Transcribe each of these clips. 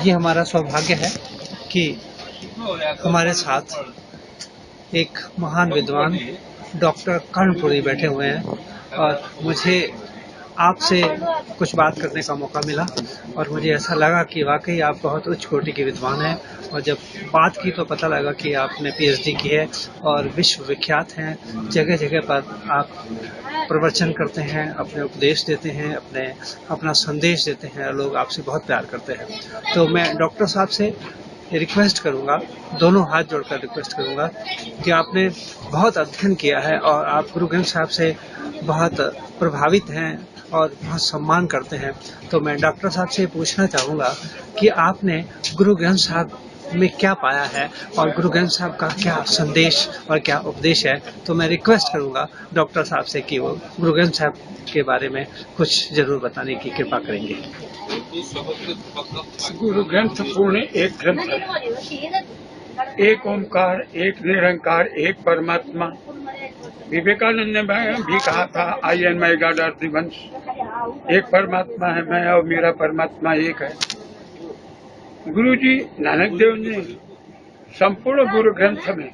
ये हमारा सौभाग्य है कि हमारे साथ एक महान विद्वान डॉक्टर कर्णपुरी बैठे हुए हैं और मुझे आपसे कुछ बात करने का मौका मिला और मुझे ऐसा लगा कि वाकई आप बहुत उच्च कोटि के विद्वान हैं और जब बात की तो पता लगा कि आपने पीएचडी की है और विश्व विख्यात हैं। जगह जगह पर आप प्रवचन करते हैं, अपने उपदेश देते हैं, अपना संदेश देते हैं और लोग आपसे बहुत प्यार करते हैं। तो मैं डॉक्टर साहब से रिक्वेस्ट करूंगा, दोनों हाथ जोड़कर रिक्वेस्ट करूंगा कि आपने बहुत अध्ययन किया है और आप गुरु ग्रंथ साहब से बहुत प्रभावित हैं और बहुत सम्मान करते हैं। तो मैं डॉक्टर साहब से पूछना चाहूंगा कि आपने गुरु ग्रंथ साहब में क्या पाया है और गुरु ग्रंथ साहब का क्या संदेश और क्या उपदेश है। तो मैं रिक्वेस्ट करूंगा डॉक्टर साहब से कि वो गुरु ग्रंथ साहब के बारे में कुछ जरूर बताने की कृपा करेंगे। गुरु ग्रंथ पूर्ण एक ग्रंथ है, एक ओमकार, एक निरंकार, एक परमात्मा। विवेकानंद ने भी कहा था, I and my God are the ones. एक परमात्मा है, मैं और मेरा परमात्मा एक है। गुरु जी नानक देव ने संपूर्ण गुरु ग्रंथ में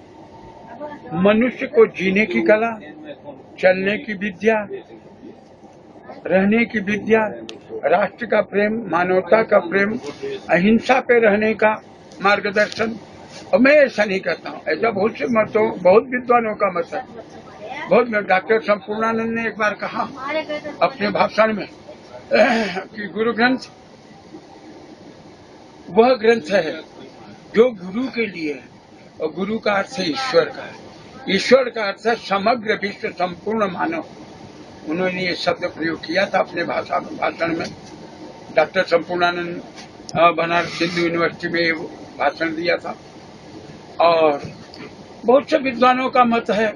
मनुष्य को जीने की कला, चलने की विद्या, रहने की विद्या, राष्ट्र का प्रेम, मानवता का प्रेम, अहिंसा पे रहने का मार्गदर्शन। और मैं ऐसा नहीं करता हूँ, ऐसा बहुत से मतों, बहुत विद्वानों का मत है। बहुत में डॉक्टर संपूर्णानंद ने एक बार कहा अपने भाषण में कि गुरु ग्रंथ वह ग्रंथ है जो गुरु के लिए है, और गुरु का अर्थ है ईश्वर का है। ईश्वर का अर्थ है समग्र विश्व, संपूर्ण मानव। उन्होंने ये शब्द प्रयोग किया था अपने भाषण में। डॉक्टर संपूर्णानंद बनारस हिंदू यूनिवर्सिटी में भाषण दिया था। और बहुत से विद्वानों का मत है,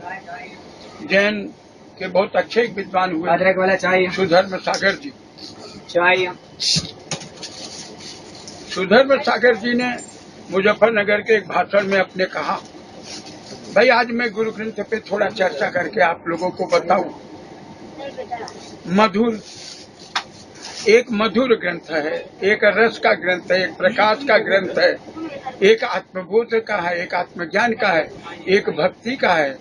जैन के बहुत अच्छे एक विद्वान हुए सुधर्म सागर जी। सुधर्म सागर जी ने मुजफ्फरनगर के एक भाषण में अपने कहा, भाई आज मैं गुरु ग्रंथ पे थोड़ा चर्चा करके आप लोगों को बताऊं। एक मधुर ग्रंथ है, एक रस का ग्रंथ है, एक प्रकाश का ग्रंथ है, एक आत्मबोध का है, एक आत्मज्ञान का है, एक भक्ति का है।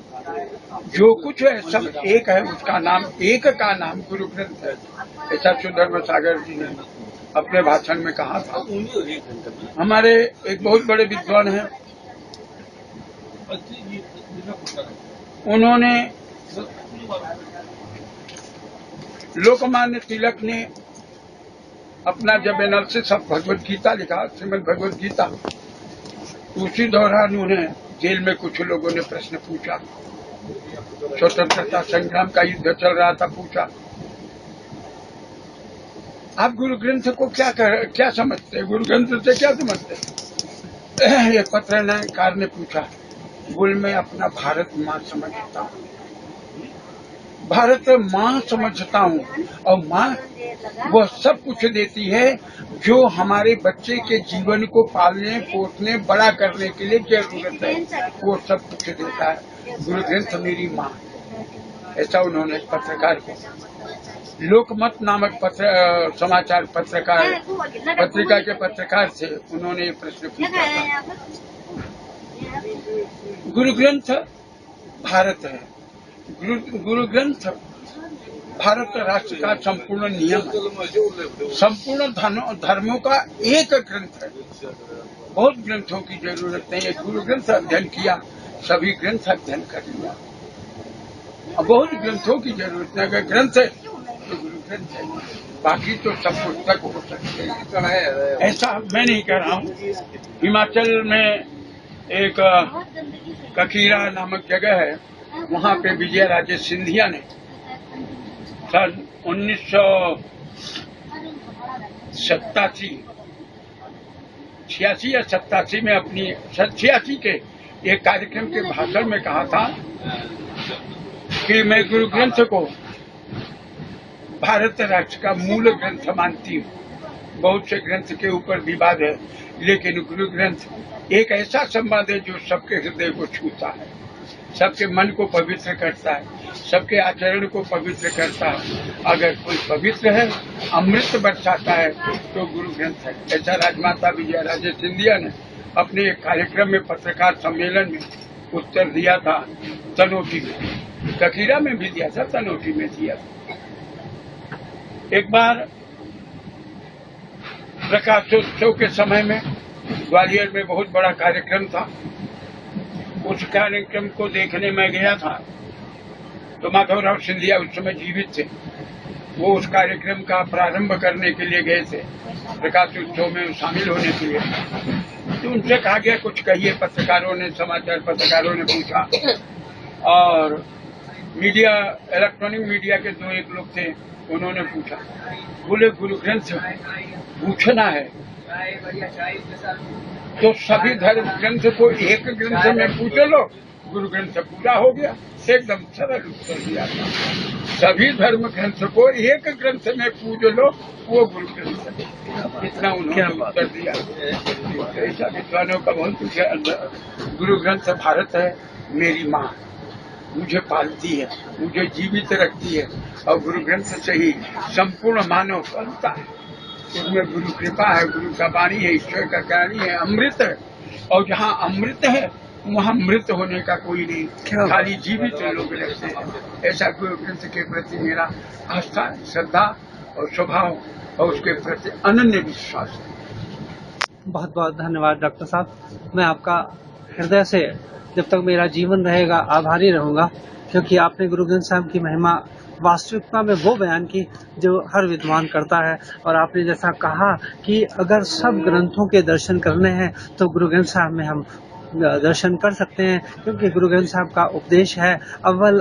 जो कुछ है सब एक है, उसका नाम, एक का नाम गुरु ग्रंथ है। ऐसा सुधर्म सागर जी ने अपने भाषण में कहा था। हमारे एक बहुत बड़े विद्वान हैं, उन्होंने लोकमान्य तिलक ने अपना जब एनालिसिस ऑफ भगवद गीता लिखा, श्रीमद् भगवद गीता, उसी दौरान उन्हें जेल में कुछ लोगों ने प्रश्न पूछा। स्वतंत्रता संग्राम का युद्ध चल रहा था, पूछा आप गुरु ग्रंथ को क्या समझते हैं, गुरु ग्रंथ से क्या समझते हैं? एक पत्रकार ने पूछा, बोल मैं अपना भारत माँ समझता हूँ, भारत माँ समझता हूँ, और माँ वह सब कुछ देती है जो हमारे बच्चे के जीवन को पालने पोसने बड़ा करने के लिए जरूरत है, वो सब कुछ देता है। गुरु ग्रंथ मेरी माँ, ऐसा उन्होंने पत्रकार को, लोकमत नामक समाचार पत्रिका के पत्रकार से उन्होंने ये प्रश्न पूछा था। गुरु ग्रंथ भारत है, गुरु ग्रंथ भारत राष्ट्र का संपूर्ण नियम है, संपूर्ण धर्मों का एक ग्रंथ है। बहुत ग्रंथों की जरूरत नहीं है, गुरु ग्रंथ अध्ययन किया, सभी ग्रंथ अध्ययन कर लिया। बहुत ग्रंथों की जरूरत नहीं, अगर ग्रंथ है तो गुरु ग्रंथ है, बाकी तो सब पुस्तक हो सकते हैं। ऐसा मैं नहीं कह रहा हूँ। हिमाचल में एक ककीरा नामक जगह है, वहाँ पे विजय राजे सिंधिया ने सन 86 या 87 में अपनी 86 के एक कार्यक्रम के भाषण में कहा था कि मैं गुरु ग्रंथ को भारत राष्ट्र का मूल ग्रंथ मानती हूँ। बहुत से ग्रंथ के ऊपर विवाद है, लेकिन गुरु ग्रंथ एक ऐसा संवाद है जो सबके हृदय को छूता है, सबके मन को पवित्र करता है। सबके आचरण को पवित्र करता है। अगर कोई पवित्र है, अमृत बरसाता है, तो गुरु ग्रंथ है। ऐसा राजमाता विजया राजे सिंधिया ने अपने एक कार्यक्रम में, पत्रकार सम्मेलन में उत्तर दिया था, तनोटी में, ककीरा में भी दिया था, तनोटी में दिया था। एक बार प्रकाशोत्सव के समय में ग्वालियर में बहुत बड़ा कार्यक्रम था। उस कार्यक्रम को देखने में गया था, तो माधवराव सिंधिया उस समय जीवित थे। वो उस कार्यक्रम का प्रारंभ करने के लिए गए थे, प्रकाशोत्सव में शामिल होने के लिए। तो उनसे कहा गया कुछ कहिए। पत्रकारों ने, समाचार पत्रकारों ने पूछा, और मीडिया, इलेक्ट्रॉनिक मीडिया के 2-1 लोग थे, उन्होंने पूछा। बोले गुरु ग्रंथ पूछना है तो सभी धर्म ग्रंथ को एक ग्रंथ में पूछ लो, गुरु ग्रंथ पूरा हो गया। एकदम सरल उत्तर दिया था। सभी धर्म ग्रंथ को एक ग्रंथ में पूज लो, वो गुरु ग्रंथ है। इतना उन्होंने उत्तर दिया। ऐसा विद्वानों का बहुत कुछ है अंदर। गुरु ग्रंथ भारत है, मेरी माँ मुझे पालती है, मुझे जीवित रखती है, और गुरु ग्रंथ से ही संपूर्ण मानव पलता है। उसमें गुरु कृपा है, गुरु का वाणी है, ईश्वर का वाणी है, अमृत है। और जहाँ अमृत है वहाँ मृत होने का कोई नहीं, खाली जीवित लोग रहते हैं। ऐसा गुरु ग्रंथ के प्रति मेरा आस्था, श्रद्धा और स्वभाव और उसके प्रति अनन्य विश्वास है। बहुत बहुत धन्यवाद डॉक्टर साहब। मैं आपका हृदय से जब तक मेरा जीवन रहेगा आभारी रहूंगा, क्योंकि आपने गुरु ग्रंथ साहब की महिमा वास्तविकता में वो बयान की जो हर विद्वान करता है। और आपने जैसा कहा कि अगर सब ग्रंथों के दर्शन करने हैं तो गुरु ग्रंथ साहब में हम दर्शन कर सकते हैं, क्योंकि गुरु ग्रंथ साहब का उपदेश है अव्वल